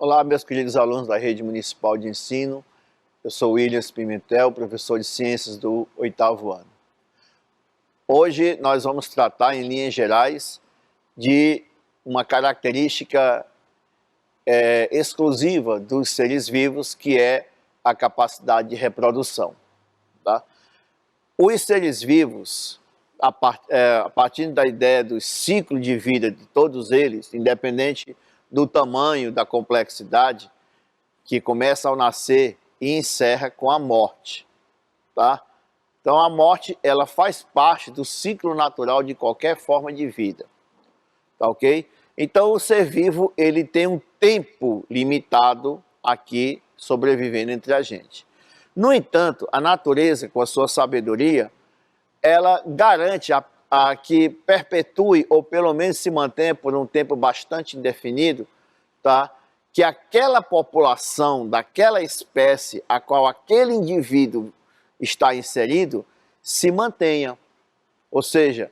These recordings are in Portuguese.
Olá, meus queridos alunos da Rede Municipal de Ensino. Eu sou Williams Pimentel, professor de Ciências do 8º ano. Hoje nós vamos tratar, em linhas gerais, de uma característica exclusiva dos seres vivos, que é a capacidade de reprodução. Tá? Os seres vivos, a partir da ideia do ciclo de vida de todos eles, independente do tamanho, da complexidade, que começa ao nascer e encerra com a morte. Tá? Então a morte, ela faz parte do ciclo natural de qualquer forma de vida. Tá, ok? Então o ser vivo, ele tem um tempo limitado aqui sobrevivendo entre a gente. No entanto, a natureza, com a sua sabedoria, ela garante a que perpetue, ou pelo menos se mantenha por um tempo bastante indefinido, tá? Que aquela população, daquela espécie a qual aquele indivíduo está inserido, se mantenha. Ou seja,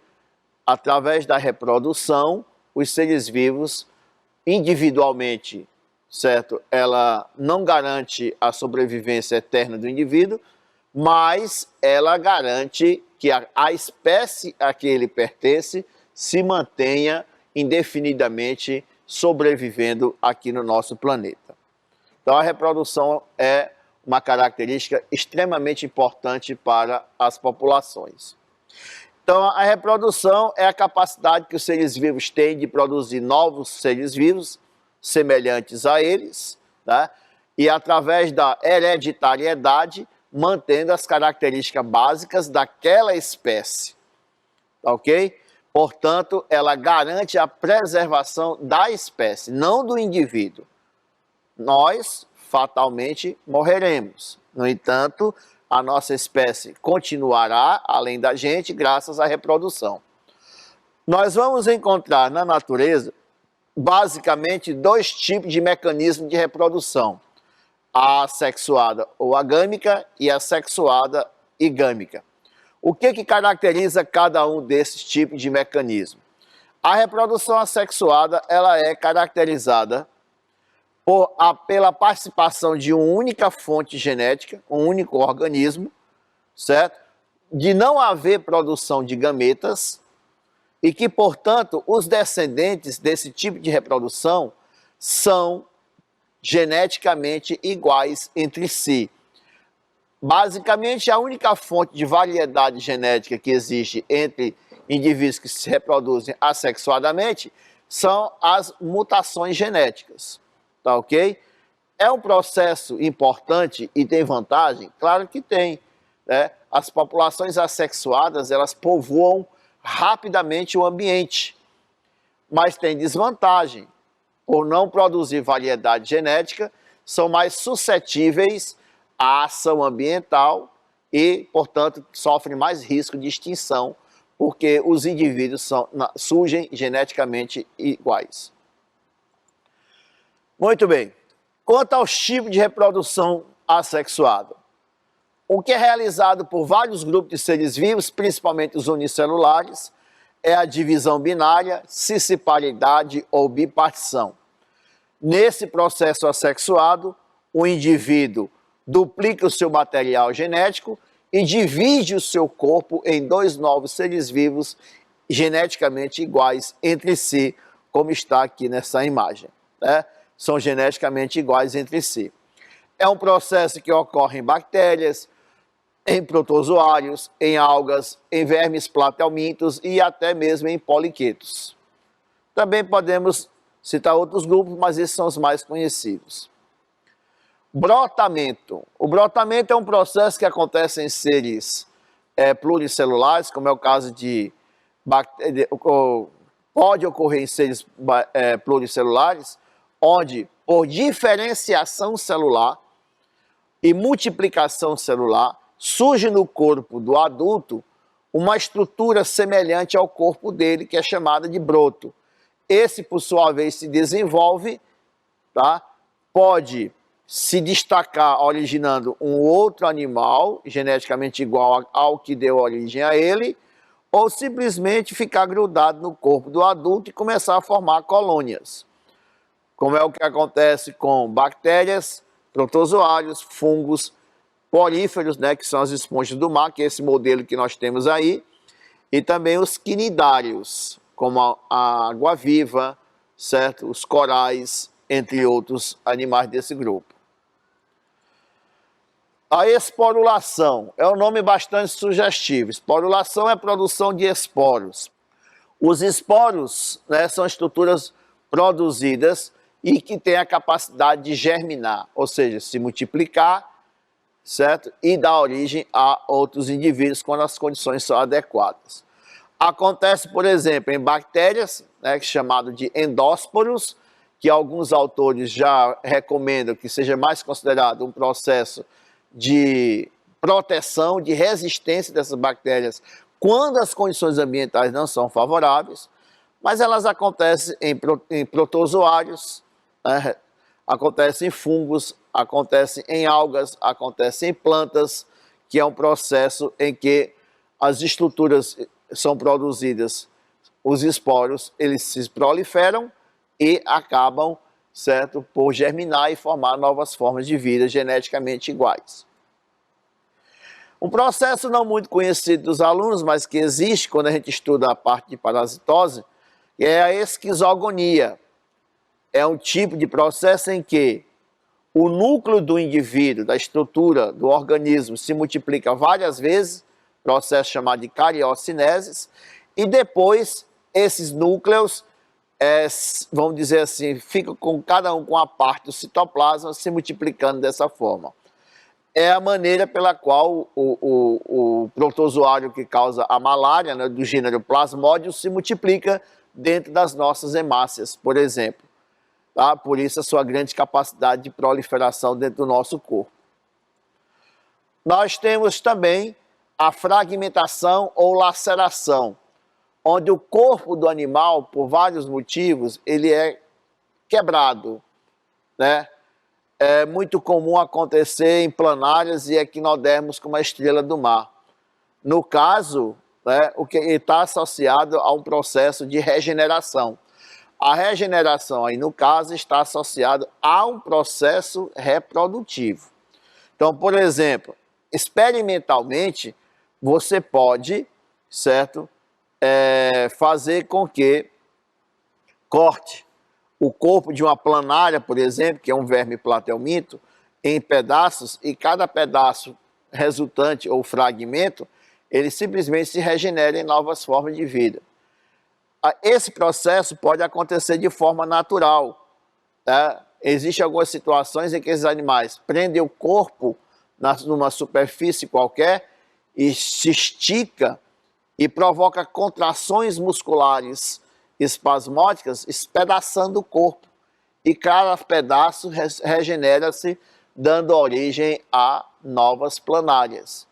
através da reprodução, os seres vivos, individualmente, certo? Ela não garante a sobrevivência eterna do indivíduo, mas ela garante que a espécie a que ele pertence se mantenha indefinidamente sobrevivendo aqui no nosso planeta. Então a reprodução é uma característica extremamente importante para as populações. Então a reprodução é a capacidade que os seres vivos têm de produzir novos seres vivos semelhantes a eles, tá? E através da hereditariedade, mantendo as características básicas daquela espécie, ok? Portanto, ela garante a preservação da espécie, não do indivíduo. Nós, fatalmente, morreremos. No entanto, a nossa espécie continuará, além da gente, graças à reprodução. Nós vamos encontrar na natureza, basicamente, dois tipos de mecanismo de reprodução. A assexuada ou agâmica e a sexuada e gâmica. O que caracteriza cada um desses tipos de mecanismo? A reprodução assexuada, ela é caracterizada pela participação de uma única fonte genética, um único organismo, certo? De não haver produção de gametas e que, portanto, os descendentes desse tipo de reprodução são geneticamente iguais entre si. Basicamente, a única fonte de variedade genética que existe entre indivíduos que se reproduzem assexuadamente são as mutações genéticas. Tá, ok? É um processo importante e tem vantagem? Claro que tem, né? As populações assexuadas, elas povoam rapidamente o ambiente, mas tem desvantagem. Por não produzir variedade genética, são mais suscetíveis à ação ambiental e, portanto, sofrem mais risco de extinção, porque os indivíduos surgem geneticamente iguais. Muito bem. Quanto aos tipos de reprodução assexuada, o que é realizado por vários grupos de seres vivos, principalmente os unicelulares, é a divisão binária, cisciparidade ou bipartição. Nesse processo assexuado, o indivíduo duplica o seu material genético e divide o seu corpo em dois novos seres vivos geneticamente iguais entre si, como está aqui nessa imagem, né? São geneticamente iguais entre si. É um processo que ocorre em bactérias, em protozoários, em algas, em vermes platelmintos e até mesmo em poliquetos. Também podemos citar outros grupos, mas esses são os mais conhecidos. Brotamento. O brotamento é um processo que acontece em seres pluricelulares, como é o caso de pode ocorrer em seres pluricelulares, onde, por diferenciação celular e multiplicação celular, surge no corpo do adulto uma estrutura semelhante ao corpo dele, que é chamada de broto. Esse, por sua vez, se desenvolve, tá? Pode se destacar originando um outro animal, geneticamente igual ao que deu origem a ele, ou simplesmente ficar grudado no corpo do adulto e começar a formar colônias. como é o que acontece com bactérias, protozoários, fungos, poríferos, né, que são as esponjas do mar, que é esse modelo que nós temos aí, e também os quinidários, como a água-viva, certo? Os corais, entre outros animais desse grupo. A esporulação é um nome bastante sugestivo. Esporulação é a produção de esporos. Os esporos, né, são estruturas produzidas e que têm a capacidade de germinar, ou seja, se multiplicar, certo? E dar origem a outros indivíduos quando as condições são adequadas. Acontece, por exemplo, em bactérias, né, chamado de endósporos, que alguns autores já recomendam que seja mais considerado um processo de proteção, de resistência dessas bactérias quando as condições ambientais não são favoráveis, mas elas acontecem em protozoários, né, acontecem em fungos, acontecem em algas, acontecem em plantas, que é um processo em que as estruturas são produzidas, os esporos, eles se proliferam e acabam, certo, por germinar e formar novas formas de vida geneticamente iguais. Um processo não muito conhecido dos alunos, mas que existe quando a gente estuda a parte de parasitose, é a esquizogonia. É um tipo de processo em que o núcleo do indivíduo, da estrutura do organismo, se multiplica várias vezes, processo chamado de cariocineses, e depois esses núcleos, vamos dizer assim, ficam com cada um com a parte do citoplasma se multiplicando dessa forma. É a maneira pela qual o protozoário que causa a malária, né, do gênero Plasmodium, se multiplica dentro das nossas hemácias, por exemplo. Tá? Por isso a sua grande capacidade de proliferação dentro do nosso corpo. Nós temos também a fragmentação ou laceração, onde o corpo do animal, por vários motivos, ele é quebrado, né? É muito comum acontecer em planárias e equinodermos como a estrela do mar. No caso, né, o que está associado a um processo de regeneração. A regeneração aí, no caso, está associada a um processo reprodutivo. Então, por exemplo, experimentalmente, você pode, certo, fazer com que corte o corpo de uma planária, por exemplo, que é um verme platelminto, em pedaços, e cada pedaço resultante ou fragmento, ele simplesmente se regenera em novas formas de vida. Esse processo pode acontecer de forma natural. Tá? Existem algumas situações em que esses animais prendem o corpo numa superfície qualquer e se estica e provoca contrações musculares espasmódicas, espedaçando o corpo. E cada pedaço regenera-se, dando origem a novas planárias.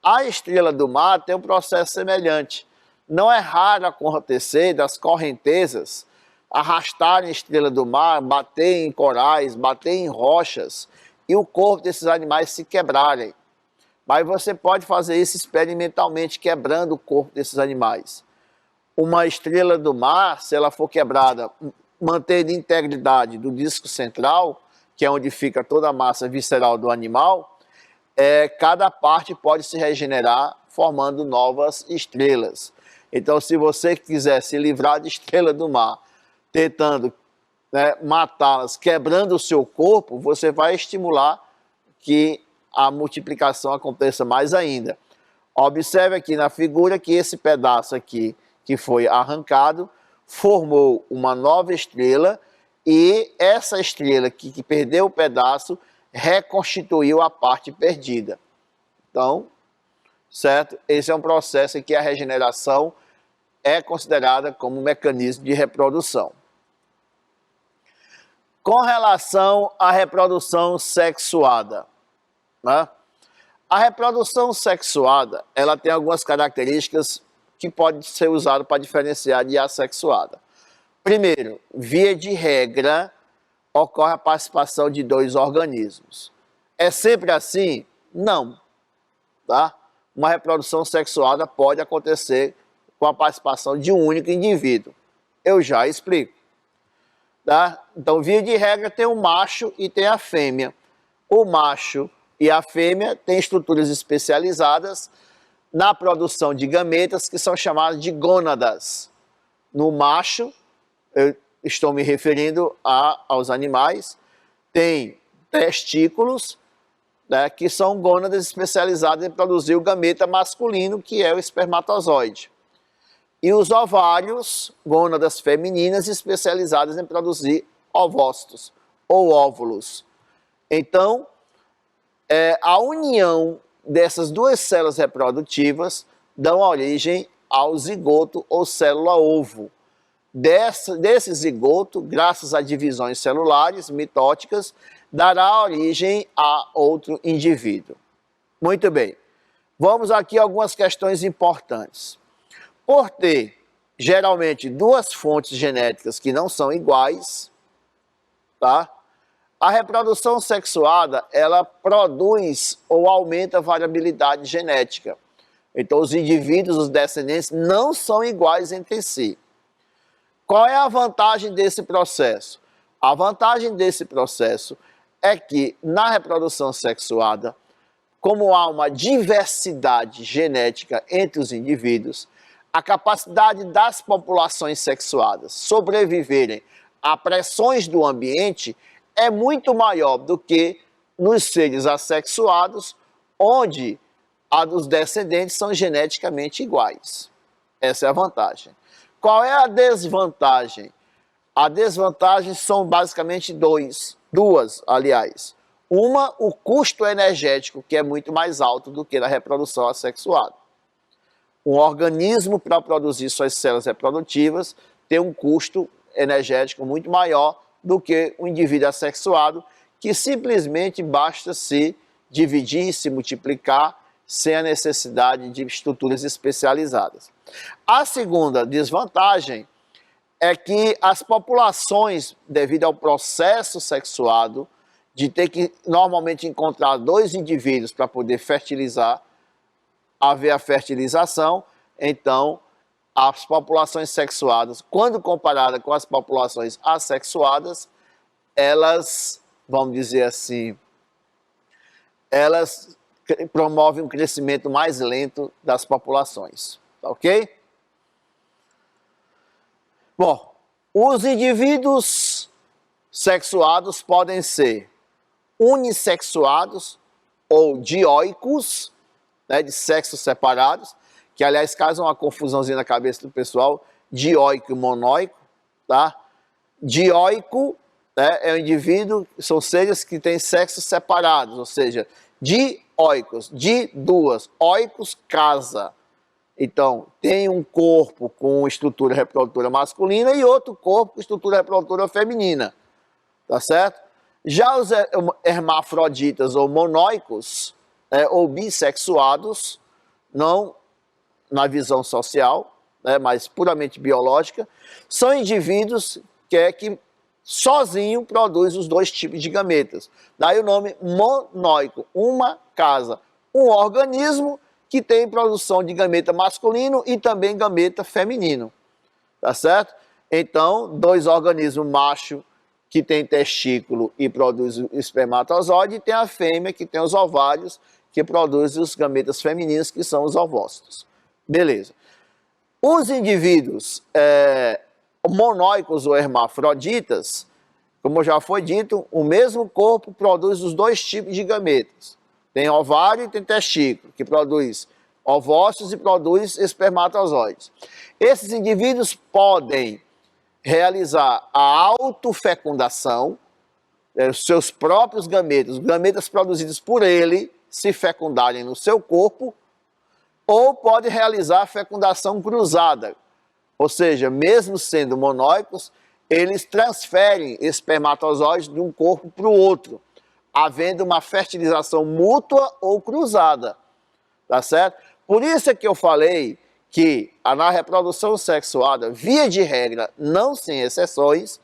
A estrela do mar tem um processo semelhante. Não é raro acontecer das correntezas arrastarem a estrela do mar, bater em corais, bater em rochas e o corpo desses animais se quebrarem. Mas você pode fazer isso experimentalmente, quebrando o corpo desses animais. Uma estrela do mar, se ela for quebrada, mantendo a integridade do disco central, que é onde fica toda a massa visceral do animal, cada parte pode se regenerar formando novas estrelas. Então, se você quiser se livrar de estrela do mar, tentando, né, matá-las, quebrando o seu corpo, você vai estimular que a multiplicação aconteça mais ainda. Observe aqui na figura que esse pedaço aqui, que foi arrancado, formou uma nova estrela e essa estrela que perdeu o pedaço reconstituiu a parte perdida. Então, certo? Esse é um processo em que a regeneração é considerada como um mecanismo de reprodução. Com relação à reprodução sexuada, né? A reprodução sexuada, ela tem algumas características que podem ser usadas para diferenciar de assexuada. Primeiro, via de regra, ocorre a participação de dois organismos. É sempre assim? Não. Tá? Uma reprodução sexuada pode acontecer com a participação de um único indivíduo. Eu já explico. tá? Então, via de regra, tem o macho e tem a fêmea. O macho e a fêmea têm estruturas especializadas na produção de gametas, que são chamadas de gônadas. No macho, eu estou me referindo aos animais, tem testículos, né, que são gônadas especializadas em produzir o gameta masculino, que é o espermatozoide. E os ovários, gônadas femininas, especializadas em produzir ovócitos ou óvulos. Então, a união dessas duas células reprodutivas dão origem ao zigoto ou célula-ovo. Desse zigoto, graças a divisões celulares mitóticas, dará origem a outro indivíduo. Muito bem, vamos aqui a algumas questões importantes. Por ter, geralmente, duas fontes genéticas que não são iguais, tá? A reprodução sexuada, ela produz ou aumenta a variabilidade genética. Então, os indivíduos, os descendentes, não são iguais entre si. Qual é a vantagem desse processo? A vantagem desse processo é que, na reprodução sexuada, como há uma diversidade genética entre os indivíduos, a capacidade das populações sexuadas sobreviverem a pressões do ambiente é muito maior do que nos seres assexuados, onde os descendentes são geneticamente iguais. Essa é a vantagem. Qual é a desvantagem? A desvantagem são basicamente duas, aliás. Uma, o custo energético, que é muito mais alto do que na reprodução assexuada. Um organismo, para produzir suas células reprodutivas, tem um custo energético muito maior do que o indivíduo assexuado, que simplesmente basta se dividir, se multiplicar, sem a necessidade de estruturas especializadas. A segunda desvantagem é que as populações, devido ao processo sexuado, de ter que normalmente encontrar dois indivíduos para poder fertilizar, haver a fertilização, então as populações sexuadas, quando comparada com as populações assexuadas, elas, vamos dizer assim, elas promovem um crescimento mais lento das populações, ok? Bom, os indivíduos sexuados podem ser unissexuados ou dioicos, né, de sexos separados, que aliás causam uma confusãozinha na cabeça do pessoal, dioico e monóico, tá? Dioico, né, é um indivíduo, são seres que têm sexos separados, ou seja, dioicos, de duas, oicos, casa. Então, tem um corpo com estrutura reprodutora masculina e outro corpo com estrutura reprodutora feminina, tá certo? Já os hermafroditas ou monóicos, ou bissexuados, não na visão social, mas puramente biológica, são indivíduos que sozinho produzem os dois tipos de gametas. Daí o nome monóico, uma casa, um organismo que tem produção de gameta masculino e também gameta feminino, tá certo? Então, dois organismos macho que tem testículo e produz o espermatozoide, e tem a fêmea que tem os ovários que produz os gametas femininos, que são os ovócitos. Beleza. Os indivíduos monóicos ou hermafroditas, como já foi dito, o mesmo corpo produz os dois tipos de gametas. Tem ovário e tem testículo, que produz ovócitos e produz espermatozoides. Esses indivíduos podem realizar a autofecundação, os seus próprios gametas, os gametas produzidos por ele, se fecundarem no seu corpo, ou pode realizar a fecundação cruzada, ou seja, mesmo sendo monóicos, eles transferem espermatozoides de um corpo para o outro, havendo uma fertilização mútua ou cruzada, tá certo? Por isso é que eu falei que na reprodução sexuada, via de regra, não sem exceções,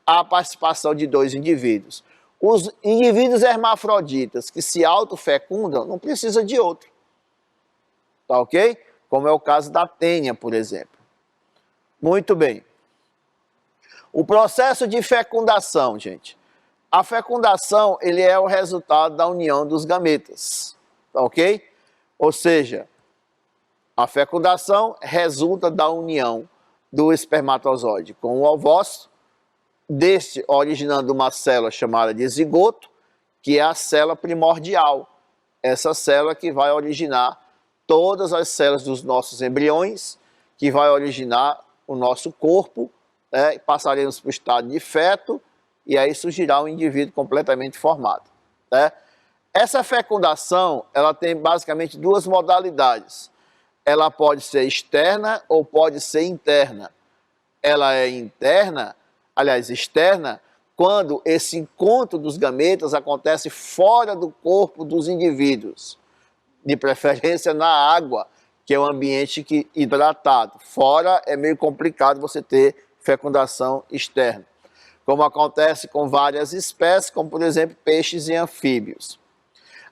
há a participação de dois indivíduos. Os indivíduos hermafroditas que se autofecundam não precisam de outro, tá ok? Como é o caso da tênia, por exemplo. Muito bem. O processo de fecundação, gente. A fecundação, ele é o resultado da união dos gametas, tá ok? Ou seja, a fecundação resulta da união do espermatozoide com o ovócito, deste originando uma célula chamada de zigoto, que é a célula primordial. Essa célula que vai originar todas as células dos nossos embriões, que vai originar o nosso corpo, né? Passaremos para o estado de feto, e aí surgirá um indivíduo completamente formado, né? Essa fecundação, ela tem basicamente duas modalidades. Ela pode ser externa ou pode ser interna. Ela é interna, aliás, externa, quando esse encontro dos gametas acontece fora do corpo dos indivíduos, de preferência na água, que é um ambiente hidratado. Fora é meio complicado você ter fecundação externa, como acontece com várias espécies, como por exemplo peixes e anfíbios.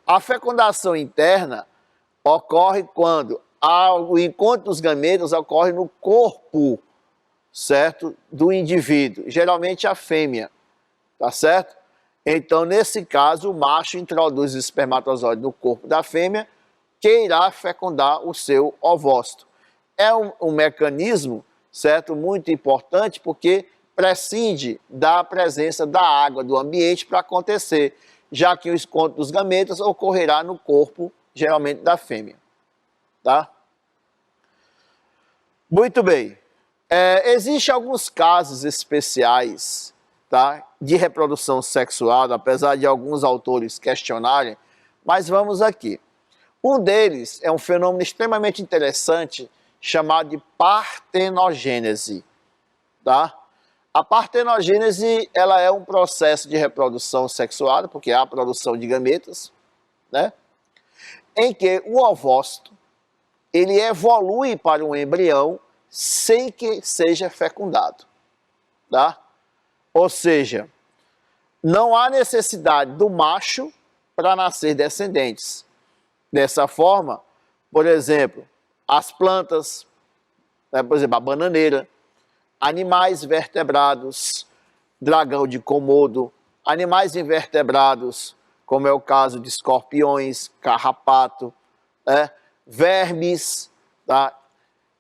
A fecundação interna ocorre quando o encontro dos gametas ocorre no corpo, certo, do indivíduo, geralmente a fêmea, tá certo? Então, nesse caso, o macho introduz o espermatozoide no corpo da fêmea, que irá fecundar o seu ovócito. É um mecanismo, certo, muito importante, porque prescinde da presença da água do ambiente para acontecer, já que o encontro dos gametas ocorrerá no corpo, geralmente, da fêmea. Tá? Muito bem. Existem alguns casos especiais, tá, de reprodução sexual, apesar de alguns autores questionarem, mas vamos aqui. Um deles é um fenômeno extremamente interessante chamado de partenogênese. Tá? A partenogênese, ela é um processo de reprodução sexual, porque há a produção de gametas, né? Em que o ovócito ele evolui para um embrião sem que seja fecundado, tá? Ou seja, não há necessidade do macho para nascer descendentes. Dessa forma, por exemplo, as plantas, né, por exemplo, a bananeira, animais vertebrados, dragão de Komodo, animais invertebrados, como é o caso de escorpiões, carrapato, né? Vermes, tá?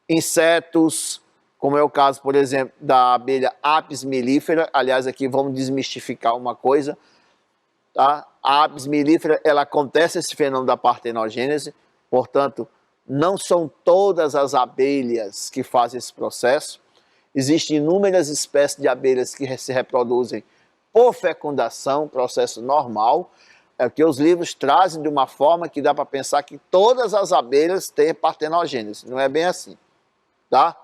Insetos, como é o caso, por exemplo, da abelha Apis mellifera. Aliás, aqui vamos desmistificar uma coisa. Tá? A Apis mellifera, ela acontece esse fenômeno da partenogênese, portanto, não são todas as abelhas que fazem esse processo. Existem inúmeras espécies de abelhas que se reproduzem por fecundação, processo normal, que os livros trazem de uma forma que dá para pensar que todas as abelhas têm partenogênese. Não é bem assim, tá?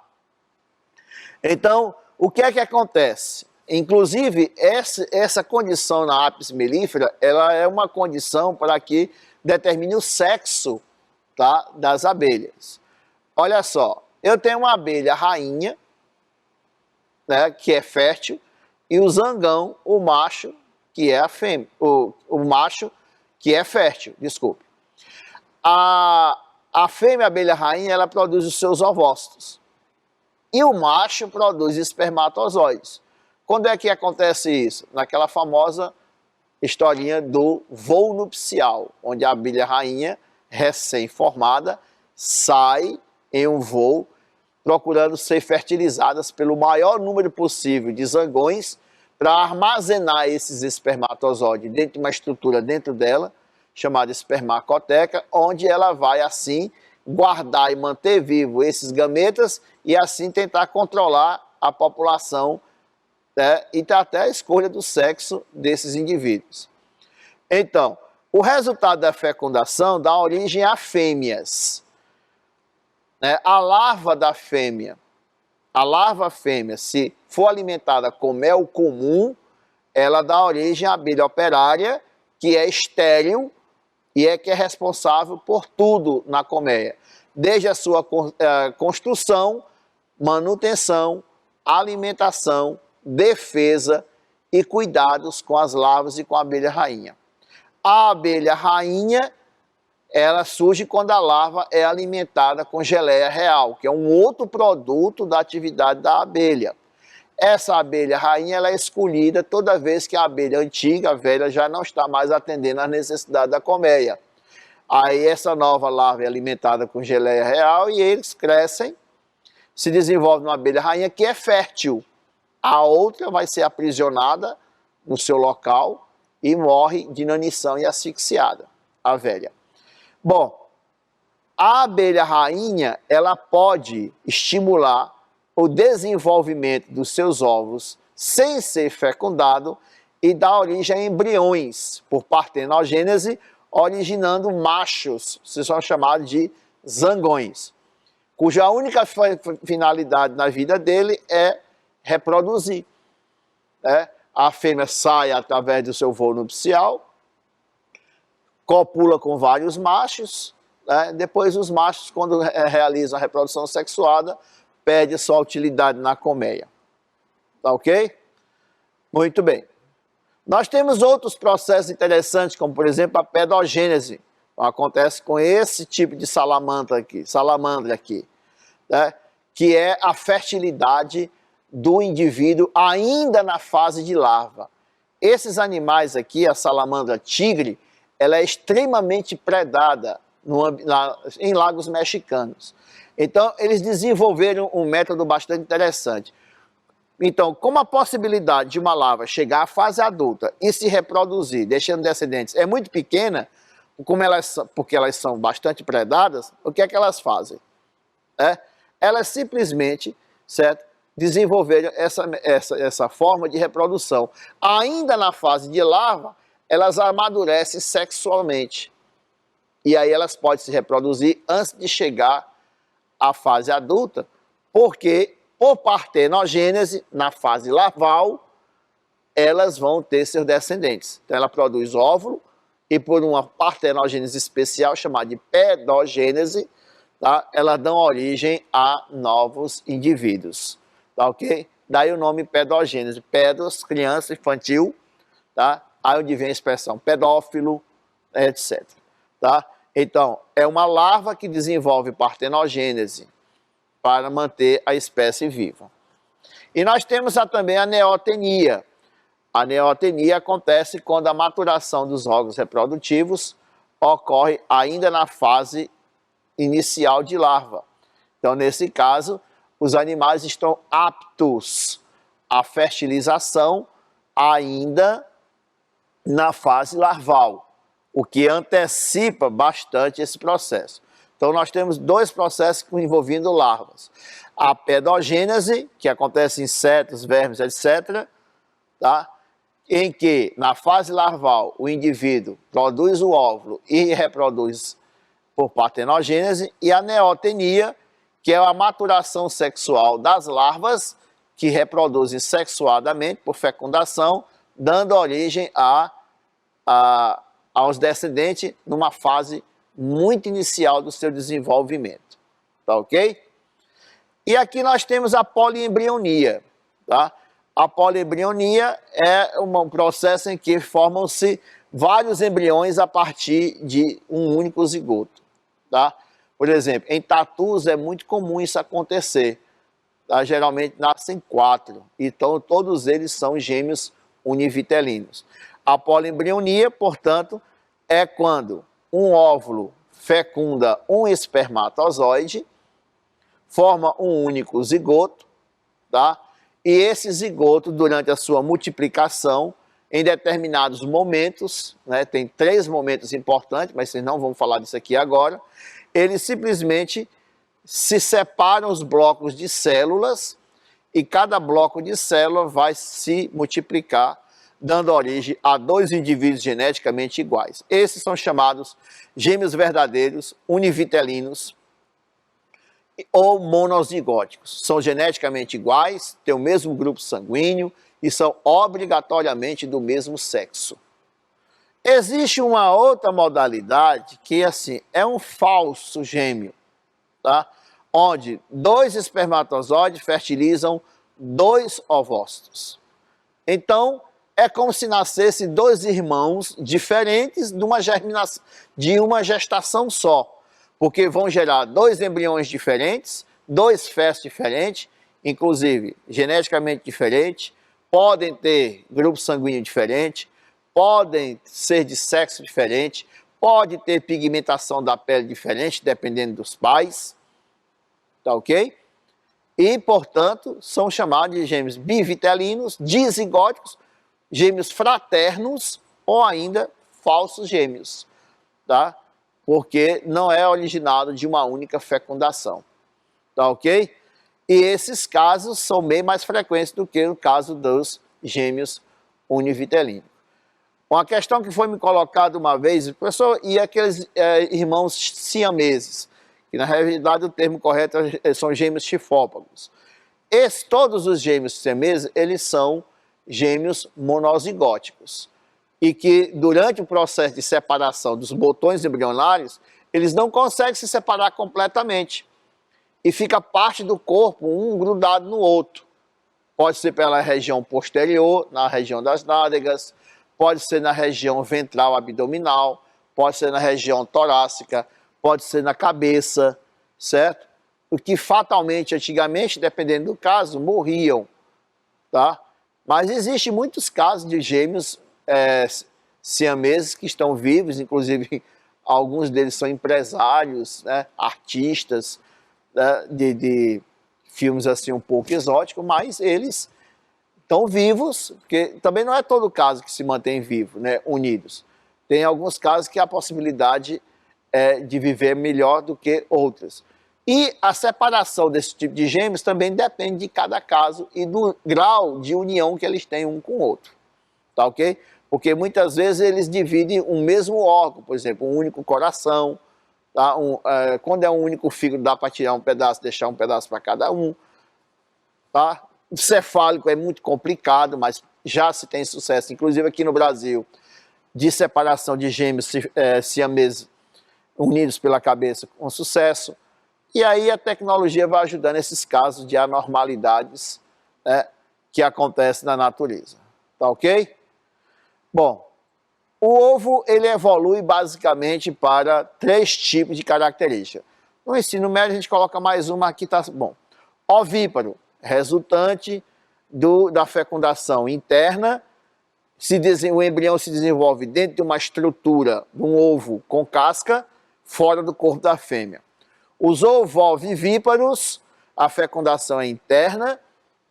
Então, o que é que acontece? Inclusive, essa condição na Apis mellifera, ela é uma condição para que determine o sexo, tá, das abelhas. Olha só, eu tenho uma abelha rainha, né, que é fértil, e o zangão, o macho, que é a fêmea, o macho que é fértil, desculpe. A fêmea abelha rainha, ela produz os seus ovócitos. E o macho produz espermatozoides. Quando é que acontece isso? Naquela famosa historinha do voo nupcial, onde a abelha rainha, recém-formada, sai em um voo procurando ser fertilizadas pelo maior número possível de zangões para armazenar esses espermatozoides dentro de uma estrutura dentro dela, chamada espermacoteca, onde ela vai assim guardar e manter vivo esses gametas e assim tentar controlar a população, né, e até a escolha do sexo desses indivíduos. Então, o resultado da fecundação dá origem a fêmeas. Né? A larva da fêmea, a larva fêmea, se for alimentada com mel comum, ela dá origem à abelha operária, que é estéril e que é responsável por tudo na colmeia, desde a sua construção, manutenção, alimentação, defesa e cuidados com as larvas e com a abelha rainha. A abelha rainha, ela surge quando a larva é alimentada com geleia real, que é um outro produto da atividade da abelha. essa abelha rainha ela é escolhida toda vez que a abelha antiga, a velha, já não está mais atendendo às necessidades da colmeia. Aí essa nova larva é alimentada com geleia real e eles crescem, se desenvolve uma abelha rainha que é fértil. A outra vai ser aprisionada no seu local e morre de inanição e asfixiada, a velha. Bom, a abelha rainha, ela pode estimular o desenvolvimento dos seus ovos sem ser fecundado e dar origem a embriões por partenogênese, originando machos, que são chamados de zangões, cuja única finalidade na vida dele é reproduzir. A fêmea sai através do seu voo nupcial, copula com vários machos, depois os machos, quando realizam a reprodução sexuada, perdem sua utilidade na colmeia. Tá ok? Muito bem. Nós temos outros processos interessantes, como por exemplo a pedogênese. Acontece com esse tipo de salamandra aqui, que é a fertilidade do indivíduo ainda na fase de larva. Esses animais aqui, a salamandra tigre, ela é extremamente predada em lagos mexicanos. Então, eles desenvolveram um método bastante interessante. Então, como a possibilidade de uma larva chegar à fase adulta e se reproduzir, deixando descendentes, é muito pequena, porque elas são bastante predadas, o que é que elas fazem? Elas simplesmente, certo, desenvolveram essa forma de reprodução. Ainda na fase de larva, elas amadurecem sexualmente. E aí elas podem se reproduzir antes de chegar à fase adulta, porque por partenogênese, na fase larval, elas vão ter seus descendentes. Então ela produz óvulo e por uma partenogênese especial chamada de pedogênese, tá? Elas dão origem a novos indivíduos. Tá ok? Daí o nome pedogênese, pedos, criança, infantil, tá? Aí onde vem a expressão pedófilo, etc. Tá? Então, é uma larva que desenvolve partenogênese para manter a espécie viva. E nós temos também a neotenia. A neotenia acontece quando a maturação dos órgãos reprodutivos ocorre ainda na fase inicial de larva. Então, nesse caso, os animais estão aptos à fertilização ainda na fase larval, o que antecipa bastante esse processo. Então, nós temos dois processos envolvendo larvas. A pedogênese, que acontece em insetos, vermes, etc., tá? Em que, na fase larval, o indivíduo produz o óvulo e reproduz por partenogênese, e a neotenia, que é a maturação sexual das larvas, que reproduzem sexuadamente por fecundação, dando origem aos descendentes numa fase muito inicial do seu desenvolvimento. Tá ok? E aqui nós temos a poliembrionia. Tá? A poliembrionia é um processo em que formam-se vários embriões a partir de um único zigoto. Tá? Por exemplo, em tatus é muito comum isso acontecer. Tá? Geralmente nascem 4, então todos eles são gêmeos univitelinos. A poliembrionia, portanto, é quando um óvulo fecunda um espermatozoide, forma um único zigoto, tá? E esse zigoto, durante a sua multiplicação, em determinados momentos, né, tem 3 momentos importantes, mas vocês não vão falar disso aqui agora, eles simplesmente se separam os blocos de células e cada bloco de célula vai se multiplicar, dando origem a 2 indivíduos geneticamente iguais. Esses são chamados gêmeos verdadeiros, univitelinos ou monozigóticos. São geneticamente iguais, têm o mesmo grupo sanguíneo e são obrigatoriamente do mesmo sexo. Existe uma outra modalidade que assim, é um falso gêmeo, tá? Onde 2 espermatozoides fertilizam 2 ovócitos. Então, é como se nascessem 2 irmãos diferentes de uma gestação só, porque vão gerar 2 embriões diferentes, 2 fezes diferentes, inclusive geneticamente diferentes, podem ter grupo sanguíneo diferente, podem ser de sexo diferente, pode ter pigmentação da pele diferente, dependendo dos pais, tá ok? E, portanto, são chamados de gêmeos bivitelinos, dizigóticos, gêmeos fraternos ou ainda falsos gêmeos, tá? Porque não é originado de uma única fecundação, tá ok? E esses casos são bem mais frequentes do que o caso dos gêmeos univitelinos. Uma questão que foi me colocada uma vez, professor, e aqueles irmãos siameses, que na realidade o termo correto são gêmeos chifópagos. Todos os gêmeos siameses, eles são gêmeos monozigóticos. E que durante o processo de separação dos botões embrionários, eles não conseguem se separar completamente. E fica parte do corpo, um grudado no outro. Pode ser pela região posterior, na região das nádegas, pode ser na região ventral abdominal, pode ser na região torácica, pode ser na cabeça, certo? O que fatalmente, antigamente, dependendo do caso, morriam, tá? Mas existem muitos casos de gêmeos siameses que estão vivos, inclusive alguns deles são empresários, né, artistas, né, de filmes assim um pouco exóticos, mas eles estão vivos, porque também não é todo caso que se mantém vivo, né, unidos. Tem alguns casos que a possibilidade é de viver melhor do que outros. E a separação desse tipo de gêmeos também depende de cada caso e do grau de união que eles têm um com o outro, tá ok? Porque muitas vezes eles dividem o mesmo órgão, por exemplo, um único coração, tá? Quando é um único fígado dá para tirar um pedaço, deixar um pedaço para cada um, tá? O cefálico é muito complicado, mas já se tem sucesso, inclusive aqui no Brasil, de separação de gêmeos siameses unidos pela cabeça com sucesso. E aí a tecnologia vai ajudando nesses casos de anormalidades, né, que acontecem na natureza. Tá ok? Bom, o ovo ele evolui basicamente para 3 tipos de características. No ensino médio a gente coloca mais uma aqui, tá bom. Ovíparo, resultante da fecundação interna, o embrião se desenvolve dentro de uma estrutura de um ovo com casca, fora do corpo da fêmea. Os ovovivíparos, a fecundação é interna,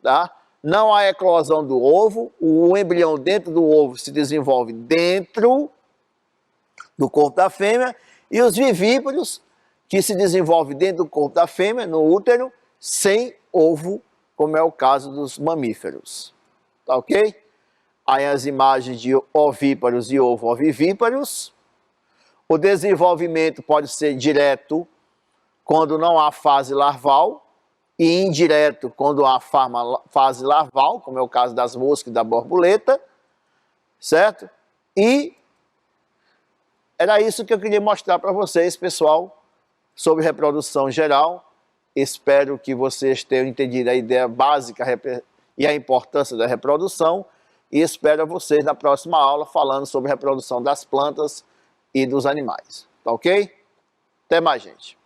tá? Não há eclosão do ovo, o embrião dentro do ovo se desenvolve dentro do corpo da fêmea, e os vivíparos, que se desenvolve dentro do corpo da fêmea, no útero, sem ovo, como é o caso dos mamíferos. Tá ok? Aí as imagens de ovíparos e ovovivíparos. O desenvolvimento pode ser direto, quando não há fase larval, e indireto quando há fase larval, como é o caso das moscas e da borboleta, certo? E era isso que eu queria mostrar para vocês, pessoal, sobre reprodução geral. Espero que vocês tenham entendido a ideia básica e a importância da reprodução, e espero vocês na próxima aula falando sobre reprodução das plantas e dos animais, tá ok? Até mais, gente.